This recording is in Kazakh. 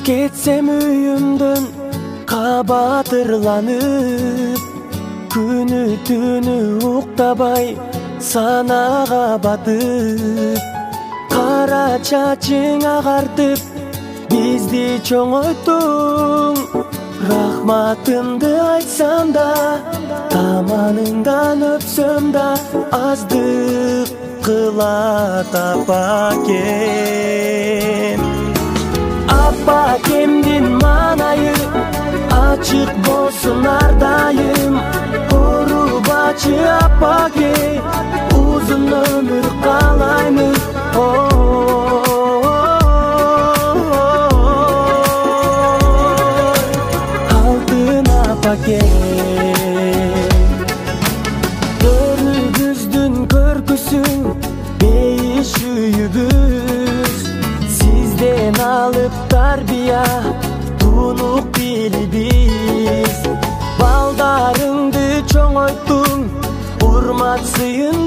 Кетсем үйümдөн кабатырланып, күнү түнү уктабай санага батып, кара чачың агартып бизди чоңойттуң. Рахматымды айтсам да, таманыңдан өпсөм да, аздык кылат апакем. Апакемдин маанайы ачык болсун ардайым. Урубачы апаке, узун өмүр каалаймын. Алтын апакем, төрүбүздүн көркүсүң бейиш үйүбүз. Сизден алып тарбия, тунук билибиз. Балдарыңды чоңойттуң, урмат сыйын